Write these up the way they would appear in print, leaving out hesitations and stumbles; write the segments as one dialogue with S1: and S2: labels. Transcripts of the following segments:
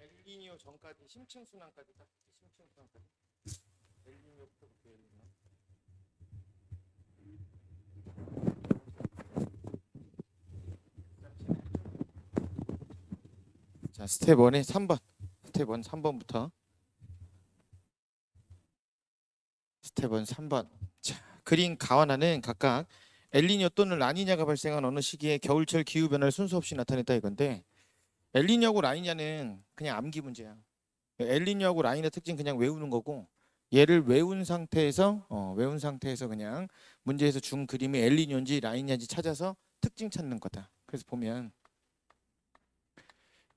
S1: 엘니뇨 전까지 심층 순환까지 딱 심층 순환까지 엘니뇨부터 볼게요. 엘니뇨. 자, 스텝 1의 3번. 스텝 1 3번부터. 스텝 1 3번. 자, 그린 가와나는 각각 엘니뇨 또는 라니냐가 발생한 어느 시기에 겨울철 기후 변화를 순서 없이 나타냈다 이건데, 엘니뇨하고 라니냐는 그냥 암기 문제야. 엘니뇨하고 라니냐 특징 그냥 외우는 거고, 얘를 외운 상태에서 그냥 문제에서 준 그림이 엘니뇨인지 라니냐인지 찾아서 특징 찾는 거다. 그래서 보면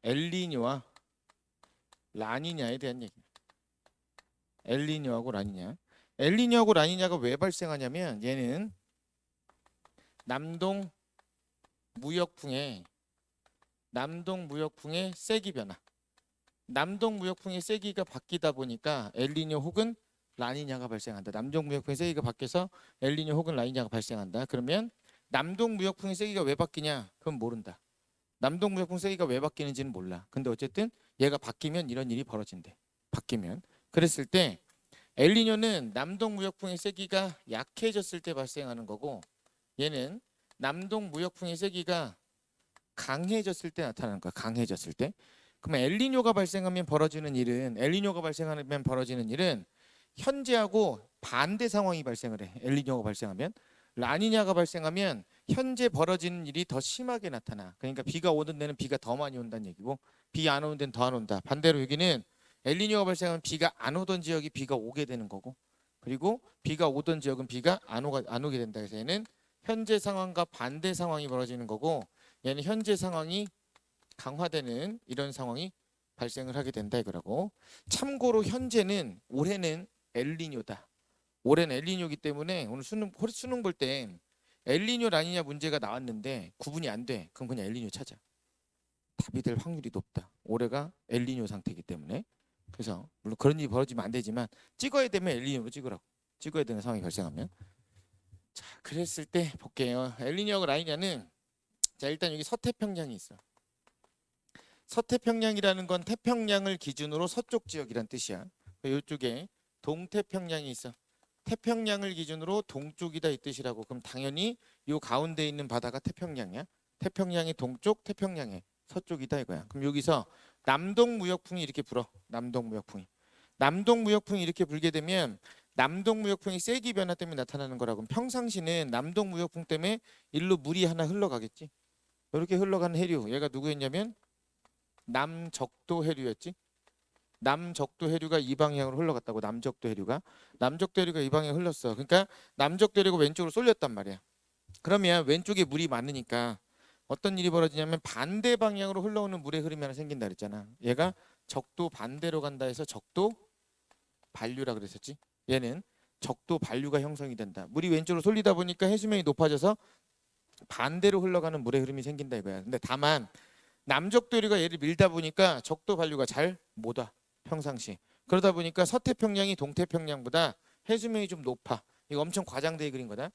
S1: 엘니뇨와 라니냐에 대한 얘기. 엘니뇨하고 라니냐. 엘니뇨하고 라니냐가 왜 발생하냐면 얘는 남동 무역풍의 세기 변화. 남동 무역풍의 세기가 바뀌다 보니까 엘니뇨 혹은 라니냐가 발생한다. 남동 무역풍의 세기가 바뀌어서 엘니뇨 혹은 라니냐가 발생한다. 그러면 남동 무역풍의 세기가 왜 바뀌냐? 그건 모른다. 남동 무역풍 세기가 왜 바뀌는지는 몰라. 근데 어쨌든 얘가 바뀌면 이런 일이 벌어진대. 바뀌면. 그랬을 때 엘니뇨는 남동 무역풍의 세기가 약해졌을 때 발생하는 거고, 얘는 남동 무역풍의 세기가 강해졌을 때 나타나는 거야. 강해졌을 때. 그러면 엘니뇨가 발생하면 벌어지는 일은 현재하고 반대 상황이 발생을 해. 엘니뇨가 발생하면. 라니냐가 발생하면 현재 벌어지는 일이 더 심하게 나타나. 그러니까 비가 오는 데는 비가 더 많이 온다는 얘기고, 비 안 오는 데는 더 안 온다. 반대로 여기는 엘니뇨가 발생하면 비가 안 오던 지역이 비가 오게 되는 거고, 그리고 비가 오던 지역은 비가 안 오게 된다. 그래서 얘는 현재 상황과 반대 상황이 벌어지는 거고, 얘는 현재 상황이 강화되는 이런 상황이 발생을 하게 된다 이거라고. 참고로 올해는 엘니뇨다. 올해는 엘니뇨이기 때문에 오늘 수능 볼 때 엘니뇨 라니냐 문제가 나왔는데 구분이 안 돼. 그럼 그냥 엘니뇨 찾아. 답이 될 확률이 높다. 올해가 엘니뇨 상태이기 때문에. 그래서 물론 그런 일이 벌어지면 안 되지만 찍어야 되면 엘니뇨로 찍으라고. 찍어야 되는 상황이 발생하면. 자, 그랬을 때 볼게요. 엘니뇨하고 라니냐는, 자, 일단 여기 서태평양이 있어. 서태평양이라는 건 태평양을 기준으로 서쪽 지역이란 뜻이야. 이쪽에 동태평양이 있어. 태평양을 기준으로 동쪽이다 이 뜻이라고. 그럼 당연히 이 가운데 있는 바다가 태평양이야. 태평양이 동쪽, 태평양의 서쪽이다 이거야. 그럼 여기서 남동 무역풍이 이렇게 불어. 남동 무역풍이 이렇게 불게 되면 남동 무역풍이 세기 변화 때문에 나타나는 거라고. 평상시는 남동 무역풍 때문에 일로 물이 하나 흘러가겠지. 이렇게 흘러가는 해류, 얘가 누구였냐면 남적도 해류였지. 남적도 해류가 이 방향으로 흘러갔다고. 남적도 해류가 이 방향에 흘렀어. 그러니까 남적도 해류가 왼쪽으로 쏠렸단 말이야. 그러면 왼쪽에 물이 많으니까 어떤 일이 벌어지냐면 반대 방향으로 흘러오는 물의 흐름이 하나 생긴다 그랬잖아. 얘가 적도 반대로 간다 해서 적도 반류라 그랬었지. 얘는 적도 반류가 형성이 된다. 물이 왼쪽으로 쏠리다 보니까 해수면이 높아져서 반대로 흘러가는 물의 흐름이 생긴다 이거야. 근데 다만 남적도 해류가 얘를 밀다 보니까 적도 반류가 잘 못 와. 평상시. 그러다 보니까 서태평양이 동태평양보다 해수면이 좀 높아. 이거 엄청 과장되게 그린 거다.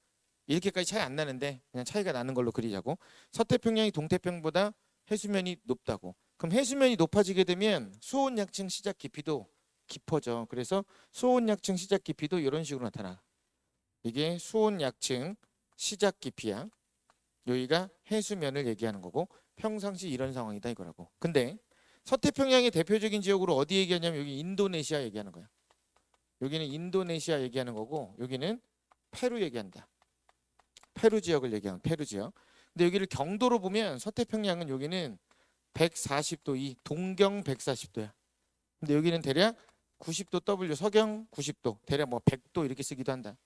S1: 이렇게까지 차이 안 나는데 그냥 차이가 나는 걸로 그리자고. 서태평양이 동태평보다 해수면이 높다고. 그럼 해수면이 높아지게 되면 수온약층 시작 깊이도 깊어져. 그래서 수온약층 시작 깊이도 이런 식으로 나타나. 이게 수온약층 시작 깊이야. 여기가 해수면을 얘기하는 거고, 평상시 이런 상황이다 이거라고. 근데 서태평양의 대표적인 지역으로 어디 얘기하냐면 여기 인도네시아 얘기하는 거야. 여기는 인도네시아 얘기하는 거고, 여기는 페루 얘기한다. 페루 지역을 얘기하는 페루 지역. 근데 여기를 경도로 보면 서태평양은 여기는 140도, 이 동경 140도야. 근데 여기는 대략 90도 W, 서경 90도, 대략 뭐 100도 이렇게 쓰기도 한다.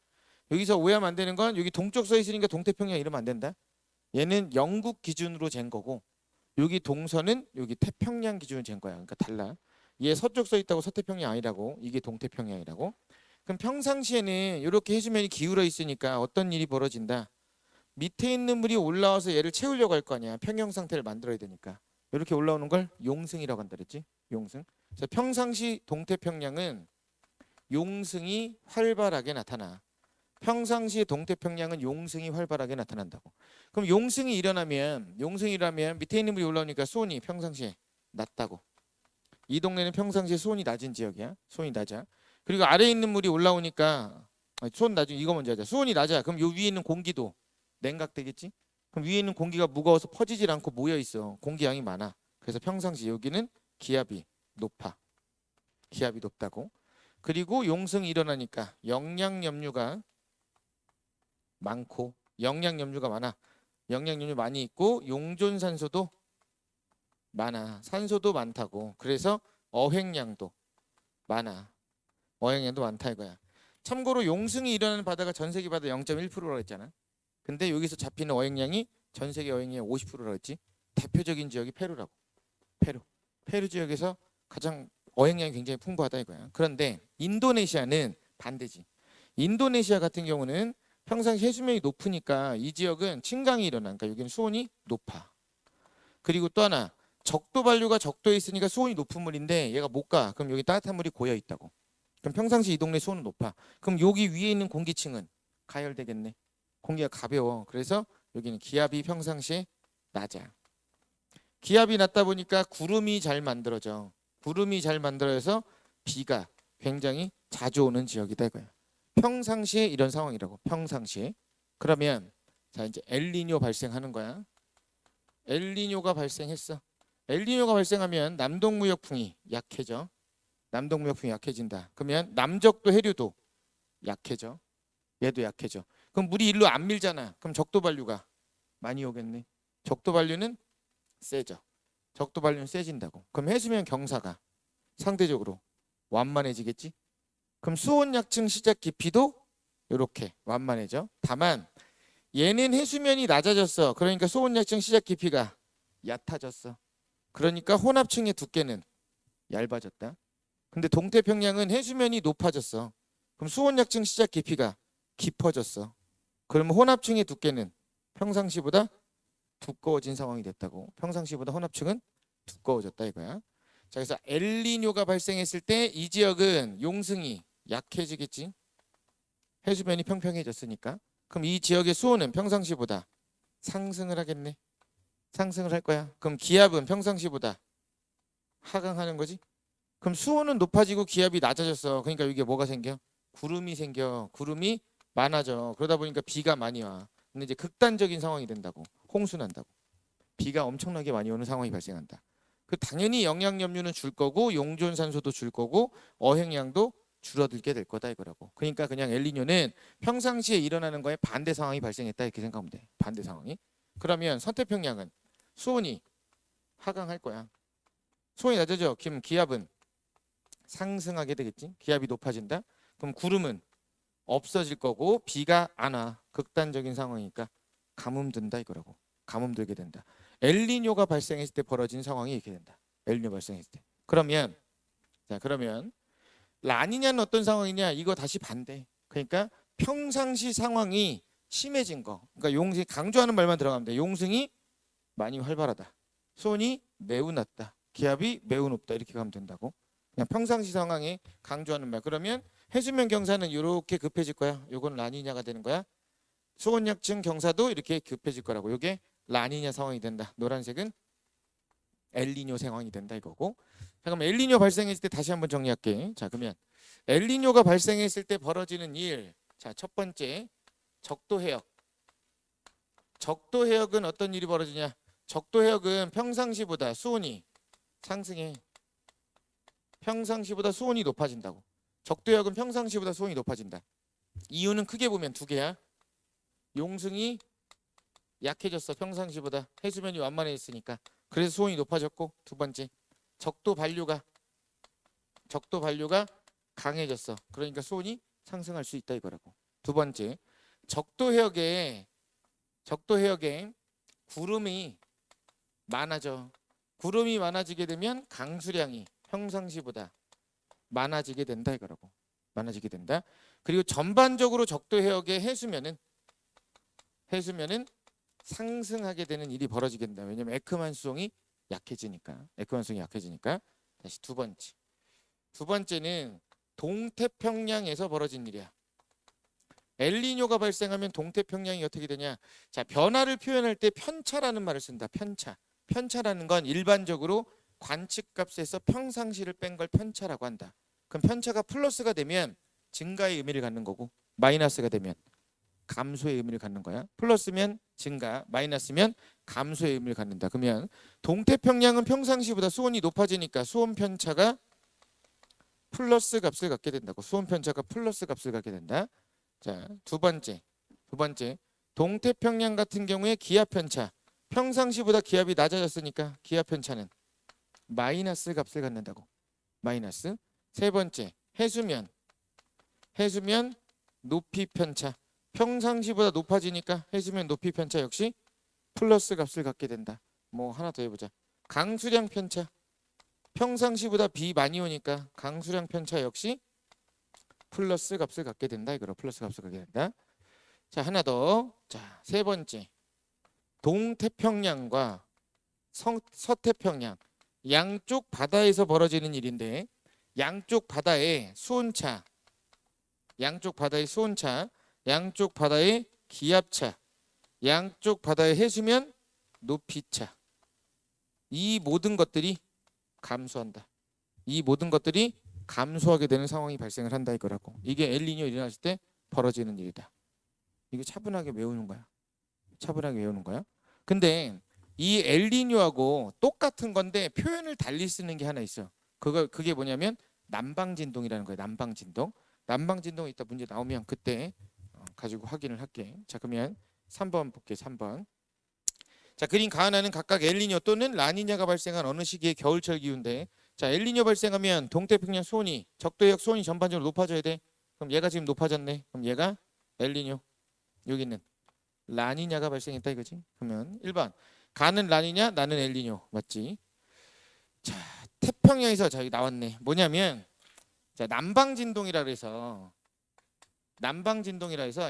S1: 여기서 오해하면 안 되는 건 여기 동쪽 써 있으니까 동태평양 이러면 안 된다. 얘는 영국 기준으로 잰 거고, 여기 동서는 여기 태평양 기준으로 잰 거야. 그러니까 달라. 얘 서쪽 써 있다고 서태평양 아니라고, 이게 동태평양이라고. 그럼 평상시에는 이렇게 해수면이 기울어 있으니까 어떤 일이 벌어진다. 밑에 있는 물이 올라와서 얘를 채우려고 할 거 아니야. 평형 상태를 만들어야 되니까. 이렇게 올라오는 걸 용승이라고 한다 그랬지. 용승. 그래서 평상시 동태평양은 용승이 활발하게 나타나. 평상시의 동태평양은 용승이 활발하게 나타난다고. 그럼 용승이라면 밑에 있는 물이 올라오니까 수온이 평상시에 낮다고. 이 동네는 평상시에 수온이 낮은 지역이야. 수온이 낮아. 그리고 아래에 있는 물이 올라오니까 수온 낮은 이거 먼저 하자. 수온이 낮아. 그럼 요 위에 있는 공기도 냉각되겠지? 그럼 위에 있는 공기가 무거워서 퍼지질 않고 모여 있어. 공기양이 많아. 그래서 평상시 여기는 기압이 높아. 기압이 높다고. 그리고 용승이 일어나니까 영양염류가 많고 영양염류가 많아. 영양염류 많이 있고 용존산소도 많아. 산소도 많다고. 그래서 어획량도 많아. 어획량도 많다 이거야. 참고로 용승이 일어나는 바다가 전 세계 바다 0.1%라고 했잖아. 근데 여기서 잡히는 어획량이 전 세계 어획량의 50%라고 했지. 대표적인 지역이 페루라고. 페루. 페루 지역에서 가장 어획량이 굉장히 풍부하다 이거야. 그런데 인도네시아는 반대지. 인도네시아 같은 경우는 평상시 해수면이 높으니까 이 지역은 침강이 일어나. 그러니까 여기는 수온이 높아. 그리고 또 하나 적도 반류가 적도에 있으니까 수온이 높은 물인데 얘가 못 가. 그럼 여기 따뜻한 물이 고여 있다고. 그럼 평상시 이 동네 수온은 높아. 그럼 여기 위에 있는 공기층은 가열되겠네. 공기가 가벼워. 그래서 여기는 기압이 평상시에 낮아. 기압이 낮다 보니까 구름이 잘 만들어져. 구름이 잘 만들어져서 비가 굉장히 자주 오는 지역이다 이거야. 평상시에 이런 상황이라고. 평상시에. 그러면 자 이제 엘니뇨 발생하는 거야. 엘니뇨가 발생했어. 엘니뇨가 발생하면 남동무역풍이 약해져. 남동무역풍이 약해진다. 그러면 남적도 해류도 약해져. 얘도 약해져. 그럼 물이 일로 안 밀잖아. 그럼 적도 반류가 많이 오겠네. 적도 반류는 세져. 적도 반류는 세진다고. 그럼 해수면 경사가 상대적으로 완만해지겠지. 그럼 수온 약층 시작 깊이도 이렇게 완만해져. 다만 얘는 해수면이 낮아졌어. 그러니까 수온 약층 시작 깊이가 얕아졌어. 그러니까 혼합층의 두께는 얇아졌다. 근데 동태평양은 해수면이 높아졌어. 그럼 수온 약층 시작 깊이가 깊어졌어. 그러면 혼합층의 두께는 평상시보다 두꺼워진 상황이 됐다고. 평상시보다 혼합층은 두꺼워졌다 이거야. 자, 그래서 엘니뇨가 발생했을 때 이 지역은 용승이 약해지겠지. 해수면이 평평해졌으니까. 그럼 이 지역의 수온은 평상시보다 상승을 하겠네. 상승을 할 거야. 그럼 기압은 평상시보다 하강하는 거지. 그럼 수온은 높아지고 기압이 낮아졌어. 그러니까 이게 뭐가 생겨? 구름이 생겨. 구름이 많아져. 그러다 보니까 비가 많이 와. 근데 이제 극단적인 상황이 된다고. 홍수 난다고. 비가 엄청나게 많이 오는 상황이 발생한다. 그 당연히 영양염류는 줄 거고 용존산소도 줄 거고 어획량도 줄어들게 될 거다 이거라고. 그러니까 그냥 엘니뇨는 평상시에 일어나는 거에 반대 상황이 발생했다 이렇게 생각하면 돼. 반대 상황이. 그러면 서태평양은 수온이 하강할 거야. 수온이 낮아져. 그럼 기압은 상승하게 되겠지. 기압이 높아진다. 그럼 구름은 없어질 거고 비가 안 와. 극단적인 상황이니까 가뭄 든다 이거라고. 가뭄 들게 된다. 엘니뇨가 발생했을 때 벌어진 상황이 이렇게 된다. 엘니뇨 발생했을 때. 그러면 라니냐는 어떤 상황이냐? 이거 다시 반대. 그러니까 평상시 상황이 심해진 거. 그러니까 용승이 강조하는 말만 들어가면 돼. 용승이 많이 활발하다. 수온이 매우 낮다. 기압이 매우 높다. 이렇게 가면 된다고. 그냥 평상시 상황에 강조하는 말. 그러면 해수면 경사는 이렇게 급해질 거야. 요건 라니냐가 되는 거야. 수온 약층 경사도 이렇게 급해질 거라고. 요게 라니냐 상황이 된다. 노란색은 엘니뇨 상황이 된다 이거고. 자, 그럼 엘니뇨 발생했을 때 다시 한번 정리할게. 자, 그러면 엘니뇨가 발생했을 때 벌어지는 일. 자, 첫 번째 적도 해역. 적도 해역은 어떤 일이 벌어지냐? 적도 해역은 평상시보다 수온이 상승해. 평상시보다 수온이 높아진다고. 적도 해역은 평상시보다 수온이 높아진다. 이유는 크게 보면 두 개야. 용승이 약해졌어. 평상시보다 해수면이 완만해졌으니까. 그래서 수온이 높아졌고, 두 번째 적도 반류가 강해졌어. 그러니까 수온이 상승할 수 있다 이거라고. 두 번째 적도 해역에 구름이 많아져. 구름이 많아지게 되면 강수량이 평상시보다 많아지게 된다 이거라고. 많아지게 된다. 그리고 전반적으로 적도 해역의 해수면은 상승하게 되는 일이 벌어지게 된다. 왜냐면 에크만수송이 약해지니까. 다시 두 번째는 동태평양에서 벌어진 일이야. 엘니뇨가 발생하면 동태평양이 어떻게 되냐? 자, 변화를 표현할 때 편차라는 말을 쓴다. 편차라는 건 일반적으로 관측값에서 평상시를 뺀 걸 편차라고 한다. 그럼 편차가 플러스가 되면 증가의 의미를 갖는 거고 마이너스가 되면 감소의 의미를 갖는 거야. 플러스면 증가, 마이너스면 감소의 의미를 갖는다. 그러면 동태평양은 평상시보다 수온이 높아지니까 수온 편차가 플러스 값을 갖게 된다고. 수온 편차가 플러스 값을 갖게 된다. 자, 두 번째. 동태평양 같은 경우에 기압 편차. 평상시보다 기압이 낮아졌으니까 기압 편차는 마이너스 값을 갖는다고. 마이너스. 세 번째. 해수면 높이 편차. 평상시보다 높아지니까 해수면 높이 편차 역시 플러스 값을 갖게 된다. 뭐 하나 더 해보자. 강수량 편차. 평상시보다 비 많이 오니까 강수량 편차 역시 플러스 값을 갖게 된다. 이거로 플러스 값을 갖게 된다. 자, 하나 더. 자, 세 번째. 동태평양과 서태평양 양쪽 바다에서 벌어지는 일인데 양쪽 바다의 수온차, 양쪽 바다의 기압차, 양쪽 바다의 해수면 높이차. 이 모든 것들이 감소한다. 이 모든 것들이 감소하게 되는 상황이 발생을 한다 이거라고. 이게 엘니뇨 일어났을 때 벌어지는 일이다. 이거 차분하게 외우는 거야. 근데 이 엘니뇨하고 똑같은 건데 표현을 달리 쓰는 게 하나 있어. 그게 뭐냐면 남방진동이라는 거예요. 남방진동 이따 문제 나오면 그때 가지고 확인을 할게. 자, 그러면 3번 볼게. 3번. 자, 그린 가하나는 각각 엘니뇨 또는 라니냐가 발생한 어느 시기의 겨울철 기후인데, 자, 엘니뇨 발생하면 동태평양 수온이 적도해역 수온이 전반적으로 높아져야 돼. 그럼 얘가 지금 높아졌네. 그럼 얘가 엘니뇨. 여기는 라니냐가 발생했다 이거지. 그러면 1번. 가는 라니냐, 나는 엘니뇨. 맞지? 자, 태평양에서 자, 여기 나왔네. 뭐냐면 자, 남방진동이라 해서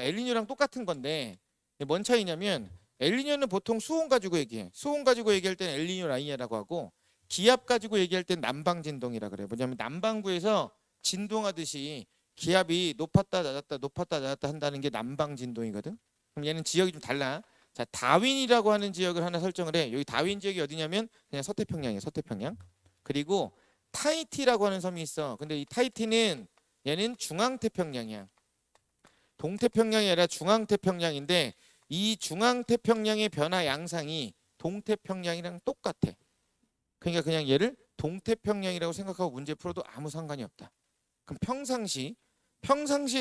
S1: 엘니뇨랑 똑같은 건데 뭔 차이냐면 엘니뇨는 보통 수온 가지고 얘기해. 수온 가지고 얘기할 때는 엘니뇨 라니냐라고 하고 기압 가지고 얘기할 땐 남방진동이라 그래. 뭐냐면 남반구에서 진동하듯이 기압이 높았다 낮았다 한다는 게 남방진동이거든. 그럼 얘는 지역이 좀 달라. 자, 다윈이라고 하는 지역을 하나 설정을 해. 여기 다윈 지역이 어디냐면 그냥 서태평양이에요. 서태평양. 그리고 타히티라고 하는 섬이 있어. 근데 이 타히티는 얘는 중앙태평양이야. 동태평양이 아니라 중앙태평양인데 이 중앙태평양의 변화 양상이 동태평양이랑 똑같아. 그러니까 그냥 얘를 동태평양이라고 생각하고 문제 풀어도 아무 상관이 없다. 그럼 평상시의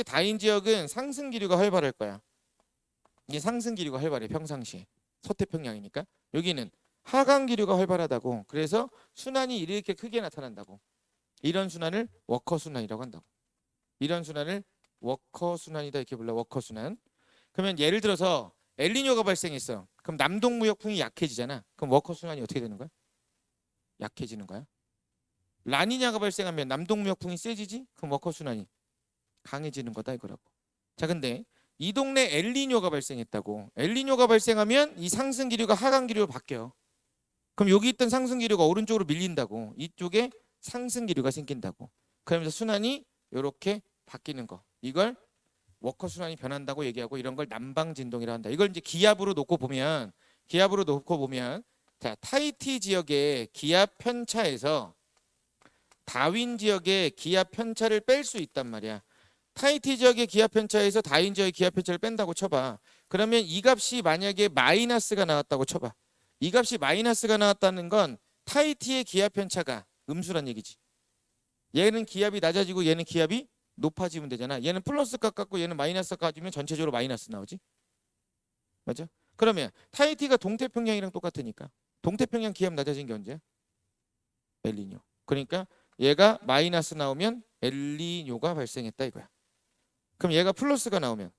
S1: 다인 지역은 상승 기류가 활발할 거야. 이게 상승 기류가 활발해. 평상시에. 서태평양이니까. 여기는 하강 기류가 활발하다고. 그래서 순환이 이렇게 크게 나타난다고. 이런 순환을 워커 순환이라고 한다고. 이런 순환을 워커 순환이다 이렇게 불러. 워커 순환. 그러면 예를 들어서 엘니뇨가 발생했어. 그럼 남동무역풍이 약해지잖아. 그럼 워커 순환이 어떻게 되는 거야? 약해지는 거야. 라니냐가 발생하면 남동무역풍이 세지지? 그럼 워커 순환이 강해지는 거다 이거라고. 자, 근데 이 동네 엘니뇨가 발생했다고. 엘니뇨가 발생하면 이 상승 기류가 하강 기류로 바뀌어. 그럼 여기 있던 상승 기류가 오른쪽으로 밀린다고. 이쪽에 상승 기류가 생긴다고. 그러면서 순환이 이렇게 바뀌는 거. 이걸 워커 순환이 변한다고 얘기하고 이런 걸 남방진동이라고 한다. 이걸 이제 기압으로 놓고 보면 자, 타히티 지역의 기압 편차에서 다윈 지역의 기압 편차를 뺄 수 있단 말이야. 타히티 지역의 기압 편차에서 다윈 지역의 기압 편차를 뺀다고 쳐봐. 그러면 이 값이 만약에 마이너스가 나왔다고 쳐봐. 이 값이 마이너스가 나왔다는 건 타히티의 기압 편차가 음수란 얘기지. 얘는 기압이 낮아지고 얘는 기압이 높아지면 되잖아. 얘는 플러스 값 같고 얘는 마이너스 값 가지면 전체적으로 마이너스 나오지. 맞죠? 그러면 타히티가 동태평양이랑 똑같으니까 동태평양 기압 낮아진 게 언제야? 엘니뇨. 그러니까 얘가 마이너스 나오면 엘니뇨가 발생했다 이거야. 그럼 얘가 플러스가 나오면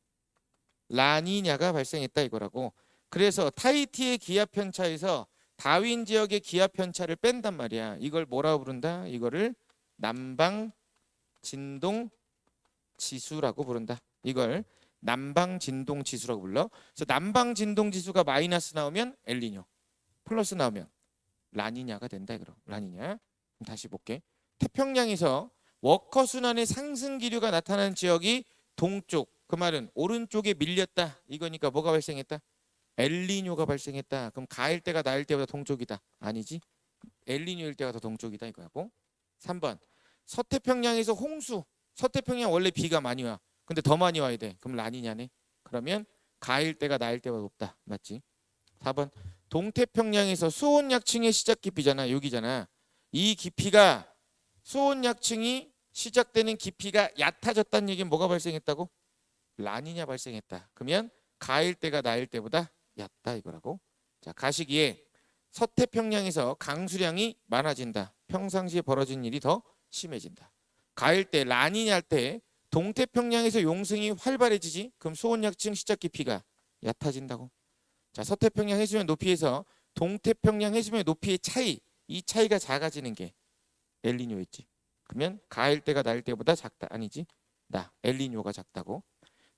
S1: 라니냐가 발생했다 이거라고. 그래서 타히티의 기압 편차에서 다윈 지역의 기압 편차를 뺀단 말이야. 이걸 뭐라고 부른다? 이거를 남방 진동 지수라고 부른다. 이걸 남방 진동 지수라고 불러. 그래서 남방 진동 지수가 마이너스 나오면 엘니뇨, 플러스 나오면 라니냐가 된다 이거로. 라니냐. 다시 볼게. 태평양에서 워커 순환의 상승 기류가 나타나는 지역이 동쪽. 그 말은 오른쪽에 밀렸다. 이거니까 뭐가 발생했다? 엘니뇨가 발생했다. 그럼 가을 때가 나을 때보다 동쪽이다. 아니지? 엘니뇨일 때가 더 동쪽이다 이거하고. 3번 서태평양에서 홍수. 서태평양 원래 비가 많이 와. 근데 더 많이 와야 돼. 그럼 라니냐네. 그러면 가일 때가 나일 때가 높다. 맞지? 4번 동태평양에서 수온약층의 시작 깊이잖아. 여기잖아. 이 깊이가 수온약층이 시작되는 깊이가 얕아졌다는 얘기는 뭐가 발생했다고? 라니냐 발생했다. 그러면 가일 때가 나일 때보다 얕다 이거라고. 자, 가시기에 서태평양에서 강수량이 많아진다. 평상시에 벌어진 일이 더 심해진다. 가일 때 라니냐 할 때 동태평양에서 용승이 활발해지지. 그럼 수온약층 시작 깊이가 얕아진다고. 자, 서태평양 해수면 높이에서 동태평양 해수면 높이의 차이, 이 차이가 작아지는 게 엘니뇨였지. 그러면 가일 때가 나일 때보다 작다. 아니지. 엘니뇨가 작다고.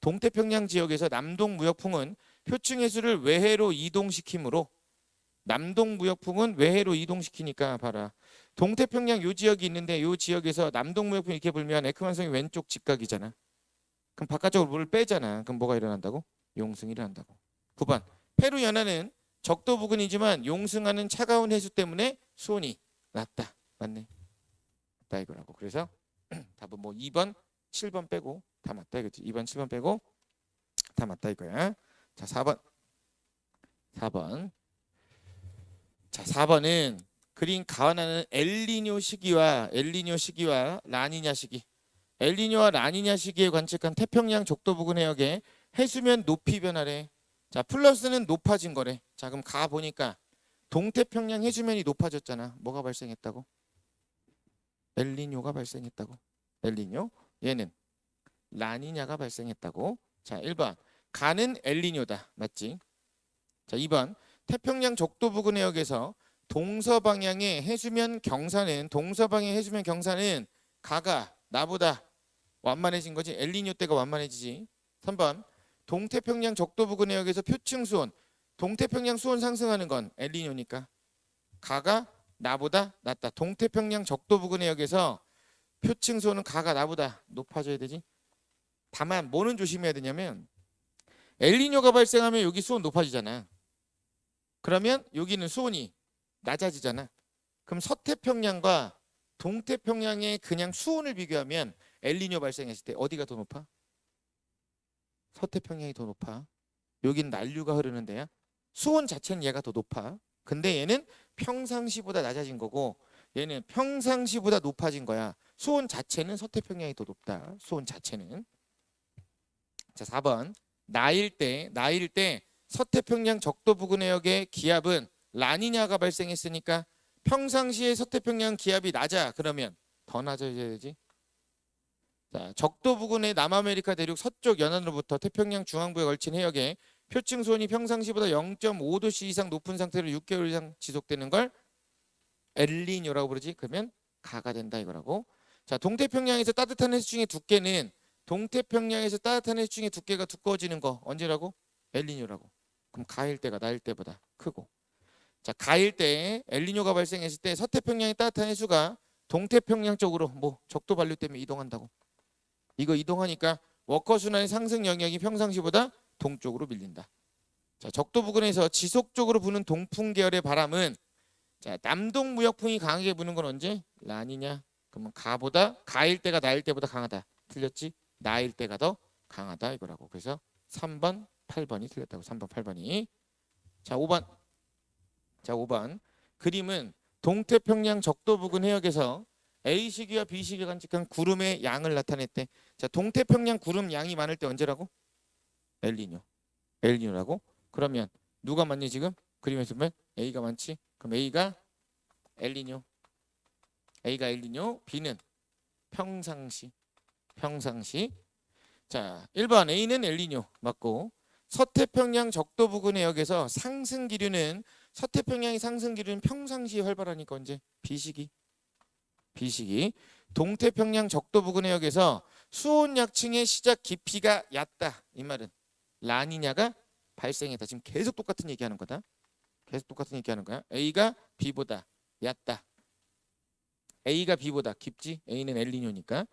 S1: 동태평양 지역에서 남동무역풍은 표층 해수를 외해로 이동시키므로 남동무역풍은 외해로 이동시키니까 봐라. 동태평양 요 지역이 있는데 요 지역에서 남동무역풍이 이렇게 불면 에크만성이 왼쪽 직각이잖아. 그럼 바깥쪽으로 물을 빼잖아. 그럼 뭐가 일어난다고? 용승이 일어난다고. 9번 페루 연안은 적도 부근이지만 용승하는 차가운 해수 때문에 수온이 낮다. 맞네. 맞다 이거라고. 그래서 답은 뭐 2번, 7번 빼고 다 맞다 이거지. 2번, 7번 빼고 다 맞다 이거야. 자, 4번. 4번. 자, 4번은 그린 가와나는 엘니뇨 시기와 라니냐 시기. 엘니뇨와 라니냐 시기에 관측한 태평양 적도 부근 해역의 해수면 높이 변화래. 자, 플러스는 높아진 거래. 자, 그럼 가 보니까 동태평양 해수면이 높아졌잖아. 뭐가 발생했다고? 엘니뇨가 발생했다고. 엘니뇨. 얘는 라니냐가 발생했다고. 자, 1번 가는 엘니뇨다. 맞지? 자, 2번 태평양 적도 부근 해역에서 동서방향의 해수면 경사는 가가 나보다 완만해진 거지. 엘니뇨 때가 완만해지지. 3번 동태평양 적도 부근 해역에서 표층 수온, 동태평양 수온 상승하는 건 엘니뇨니까 가가 나보다 낮다. 동태평양 적도 부근 해역에서 표층 수온은 가가 나보다 높아져야 되지. 다만 뭐는 조심해야 되냐면 엘니뇨가 발생하면 여기 수온 높아지잖아. 그러면 여기는 수온이 낮아지잖아. 그럼 서태평양과 동태평양의 그냥 수온을 비교하면 엘니뇨 발생했을 때 어디가 더 높아? 서태평양이 더 높아. 여긴 난류가 흐르는 데야. 수온 자체는 얘가 더 높아. 근데 얘는 평상시보다 낮아진 거고 얘는 평상시보다 높아진 거야. 수온 자체는 서태평양이 더 높다. 수온 자체는. 자, 4번 나일 때 서태평양 적도 부근 해역의 기압은 라니냐가 발생했으니까 평상시에 서태평양 기압이 낮아. 그러면 더 낮아져야 되지. 자, 적도 부근의 남아메리카 대륙 서쪽 연안으로부터 태평양 중앙부에 걸친 해역에 표층 수온이 평상시보다 0.5도씨 이상 높은 상태로 6개월 이상 지속되는 걸 엘니뇨라고 부르지. 그러면 가가 된다 이거라고. 자, 동태평양에서 따뜻한 해수 중의 두께는 두꺼워지는 거 언제라고? 엘니뇨라고. 그럼 가일 때가 나일 때보다 크고. 자, 가일 때 엘니뇨가 발생했을 때 서태평양의 따뜻한 해수가 동태평양 쪽으로 뭐 적도 반류 때문에 이동한다고. 이거 이동하니까 워커 순환의 상승 영역이 평상시보다 동쪽으로 밀린다. 자, 적도 부근에서 지속적으로 부는 동풍 계열의 바람은 자, 남동 무역풍이 강하게 부는 건 언제? 라니냐. 그러면 가일 때가 나일 때보다 강하다. 틀렸지? 나일 때가 더 강하다 이거라고. 그래서 3번, 8번이 틀렸다고. 3번, 8번이. 자, 5번. 자, 5번. 그림은 동태평양 적도 부근 해역에서 A시기와 B시기가 관측한 구름의 양을 나타냈대. 자, 동태평양 구름 양이 많을 때 언제라고? 엘니뇨라고. 그러면 누가 많니 지금? 그림에서 보면 A가 많지. 그럼 A가 엘니뇨. B는 평상시. 자, 1번 A는 엘니뇨 맞고 서태평양 적도 부근 해역에서 상승 기류는 서태평양의 상승 기류는 평상시에 활발하니까 언제? B시기. 동태평양 적도 부근 해역에서 수온 약층의 시작 깊이가 얕다. 이 말은 라니냐가 발생했다. 지금 계속 똑같은 얘기하는 거다. A가 B보다 얕다. A가 B보다 깊지. A는 엘니뇨니까.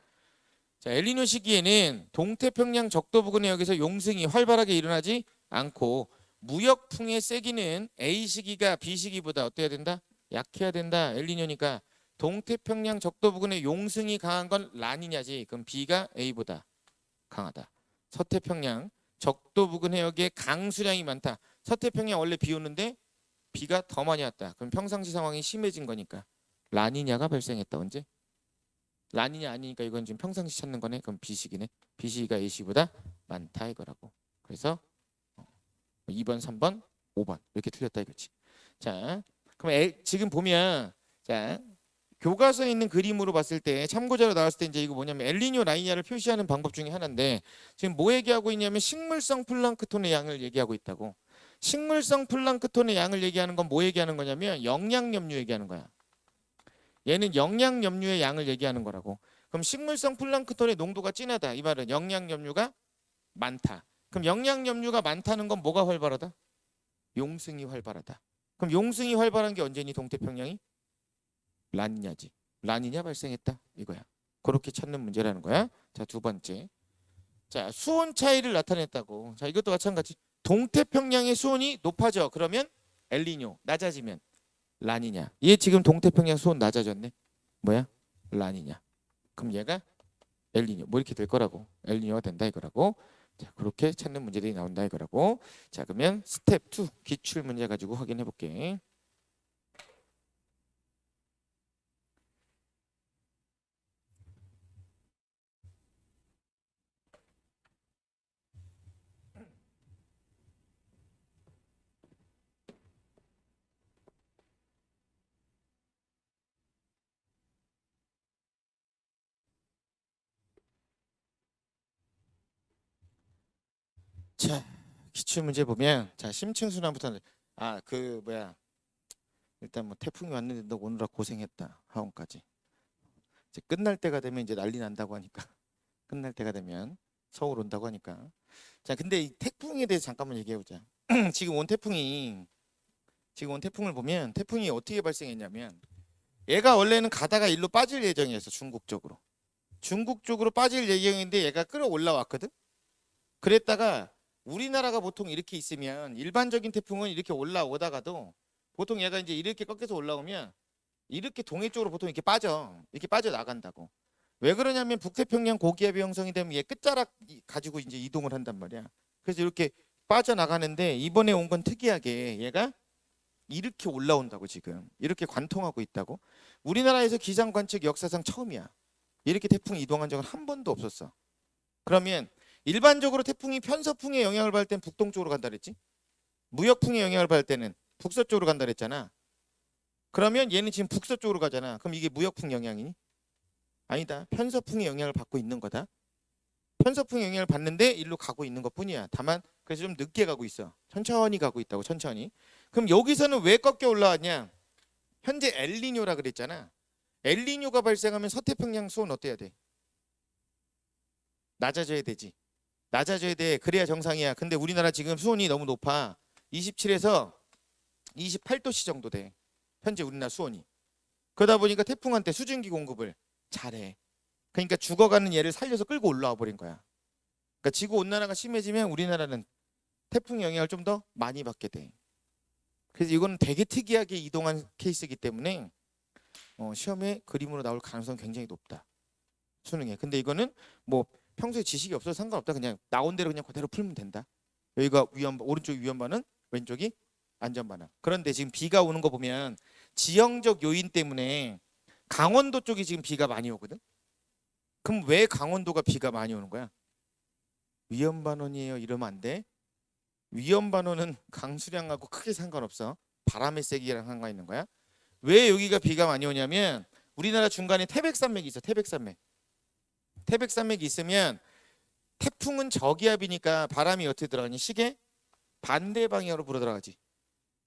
S1: 자, 엘니뇨 시기에는 동태평양 적도 부근 해역에서 용승이 활발하게 일어나지 않고 무역풍의 세기는 A 시기가 B 시기보다 어때야 된다? 약해야 된다. 엘니뇨니까 동태평양 적도 부근에 용승이 강한 건 라니냐지. 그럼 B가 A보다 강하다. 서태평양 적도 부근 해역에 강수량이 많다. 서태평양 원래 비 오는데 비가 더 많이 왔다. 그럼 평상시 상황이 심해진 거니까 라니냐가 발생했다. 언제? 라니냐 아니니까 이건 지금 평상시 찾는 거네. 그럼 B식이네. B식이가 A식보다 많다 이거라고. 그래서 2번, 3번, 5번 이렇게 틀렸다 이거지. 자, 그럼 지금 보면 자 교과서에 있는 그림으로 봤을 때 참고자료 나왔을 때 이제 이거 뭐냐면 엘니뇨 라니냐를 표시하는 방법 중에 하나인데 지금 뭐 얘기하고 있냐면 식물성 플랑크톤의 양을 얘기하고 있다고. 식물성 플랑크톤의 양을 얘기하는 건 뭐 얘기하는 거냐면 영양염류 얘기하는 거야. 얘는 영양염류의 양을 얘기하는 거라고. 그럼 식물성 플랑크톤의 농도가 진하다. 이 말은 영양염류가 많다. 그럼 영양염류가 많다는 건 뭐가 활발하다? 용승이 활발하다. 그럼 용승이 활발한 게 언제니 동태평양이? 라니냐지. 라니냐 발생했다 이거야. 그렇게 찾는 문제라는 거야. 자, 두 번째. 자, 수온 차이를 나타냈다고. 자, 이것도 마찬가지. 동태평양의 수온이 높아져. 그러면 엘니뇨. 낮아지면 라니냐. 얘 지금 동태평양 수온 낮아졌네. 뭐야? 라니냐. 그럼 얘가 엘니뇨. 뭐 이렇게 될 거라고. 엘니뇨가 된다 이거라고. 자, 그렇게 찾는 문제들이 나온다 이거라고. 자, 그러면 스텝 2 기출 문제 가지고 확인해 볼게. 자, 기출 문제 보면 자, 심층 순환부터 그 뭐야? 일단 뭐 태풍이 왔는데 너 오느라 고생했다. 하원까지. 이제 끝날 때가 되면 이제 난리 난다고 하니까. 끝날 때가 되면 서울 온다고 하니까. 자, 근데 이 태풍에 대해서 잠깐만 얘기해 보자. 지금 온 태풍을 보면 태풍이 어떻게 발생했냐면 얘가 원래는 가다가 일로 빠질 예정이었어. 중국 쪽으로. 중국 쪽으로 빠질 예정인데 얘가 끌어올라왔거든. 그랬다가 우리나라가 보통 이렇게 있으면 일반적인 태풍은 이렇게 올라오다가도 보통 얘가 이제 이렇게 꺾여서 올라오면 이렇게 동해 쪽으로 보통 이렇게 빠져 나간다고. 왜 그러냐면 북태평양 고기압이 형성이 되면 얘 끝자락 가지고 이제 이동을 한단 말이야. 그래서 이렇게 빠져 나가는데 이번에 온 건 특이하게 얘가 이렇게 올라온다고. 지금 이렇게 관통하고 있다고. 우리나라에서 기상 관측 역사상 처음이야. 이렇게 태풍이 이동한 적은 한 번도 없었어. 그러면 일반적으로 태풍이 편서풍의 영향을 받을 땐 북동쪽으로 간다 그랬지. 무역풍의 영향을 받을 때는 북서쪽으로 간다 그랬잖아. 그러면 얘는 지금 북서쪽으로 가잖아. 그럼 이게 무역풍 영향이니? 아니다. 편서풍의 영향을 받고 있는 거다. 편서풍의 영향을 받는데 일로 가고 있는 것뿐이야. 다만 그래서 좀 늦게 가고 있어. 천천히 가고 있다고. 천천히. 그럼 여기서는 왜 꺾여 올라왔냐? 현재 엘니뇨라 그랬잖아. 엘니뇨가 발생하면 서태평양 수온 어때야 돼? 낮아져야 되지. 낮아져야 돼. 그래야 정상이야. 근데 우리나라 지금 수온이 너무 높아. 27에서 28도씨 정도 돼. 현재 우리나라 수온이. 그러다 보니까 태풍한테 수증기 공급을 잘해. 그러니까 죽어가는 얘를 살려서 끌고 올라와 버린 거야. 그러니까 지구 온난화가 심해지면 우리나라는 태풍 영향을 좀 더 많이 받게 돼. 그래서 이거는 되게 특이하게 이동한 케이스이기 때문에 시험에 그림으로 나올 가능성이 굉장히 높다. 수능에. 근데 이거는 뭐 평소에 지식이 없어서 상관없다. 그냥 나온 대로 그냥 그대로 풀면 된다. 여기가 오른쪽이 위험반응, 왼쪽이 안전반응. 그런데 지금 비가 오는 거 보면 지형적 요인 때문에 강원도 쪽이 지금 비가 많이 오거든. 그럼 왜 강원도가 비가 많이 오는 거야? 위험반원이에요 이러면 안 돼. 위험반원은 강수량하고 크게 상관없어. 바람의 세기랑 상관 있는 거야. 왜 여기가 비가 많이 오냐면 우리나라 중간에 태백산맥이 있어. 태백산맥이 있으면 태풍은 저기압이니까 바람이 어떻게 들어가니? 시계 반대 방향으로 불어 들어가지.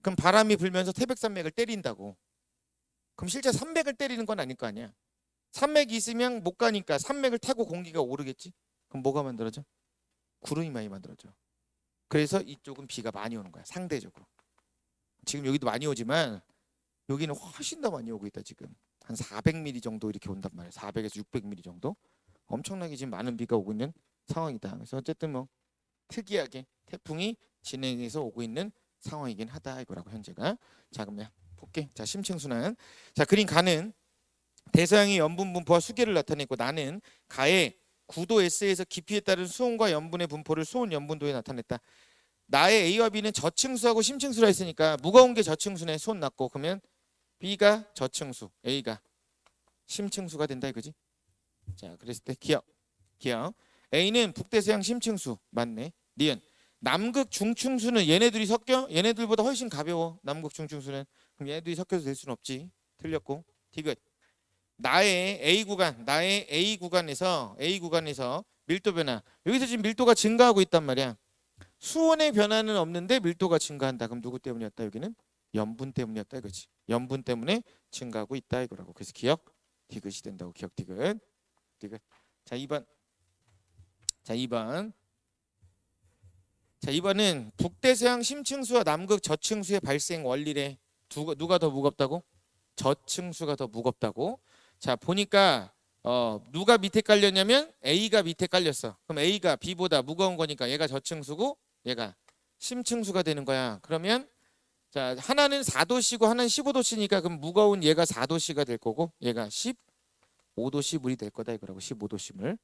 S1: 그럼 바람이 불면서 태백산맥을 때린다고. 그럼 실제 산맥을 때리는 건 아닐 거 아니야. 산맥이 있으면 못 가니까 산맥을 타고 공기가 오르겠지. 그럼 뭐가 만들어져? 구름이 많이 만들어져. 그래서 이쪽은 비가 많이 오는 거야. 상대적으로. 지금 여기도 많이 오지만 여기는 훨씬 더 많이 오고 있다. 지금 한 400mm 정도 이렇게 온단 말이야. 400에서 600mm 정도. 엄청나게 지금 많은 비가 오고 있는 상황이다. 그래서 어쨌든 뭐 특이하게 태풍이 진행해서 오고 있는 상황이긴 하다 이거라고 현재가. 자, 그러면 볼게. 자, 심층순환. 자, 그린 가는 대서양의 염분 분포와 수계를 나타내고 나는 가의 구도 S에서 깊이에 따른 수온과 염분의 분포를 수온 염분도에 나타냈다. 나의 A와 B는 저층수하고 심층수라 했으니까 무거운 게 저층수네. 수온 낮고. 그러면 B가 저층수, A가 심층수가 된다 이거지. 자, 그랬을 때 기억. A는 북대서양 심층수 맞네. 니은 남극 중층수는 얘네들이 섞여? 얘네들보다 훨씬 가벼워. 남극 중층수는. 그럼 얘네들이 섞여서 될 수는 없지. 틀렸고. 디귿. 나의 A 구간에서 밀도 변화. 여기서 지금 밀도가 증가하고 있단 말이야. 수온의 변화는 없는데 밀도가 증가한다. 그럼 누구 때문이었다? 여기는 염분 때문이었다 이거지. 염분 때문에 증가하고 있다 이거라고. 그래서 기억 디귿이 된다고. 기억 디귿. 자, 2번. 자, 2번은 북대서양 심층수와 남극 저층수의 발생 원리래. 누가 더 무겁다고? 저층수가 더 무겁다고. 자, 보니까 누가 밑에 깔렸냐면 A가 밑에 깔렸어. 그럼 A가 B보다 무거운 거니까 얘가 저층수고 얘가 심층수가 되는 거야. 그러면 자, 하나는 4도씨고 하나는 15도씨니까 그럼 무거운 얘가 4도씨가 될 거고 얘가 15도씨 물이 될 거다 이거라고. 15도씨 물.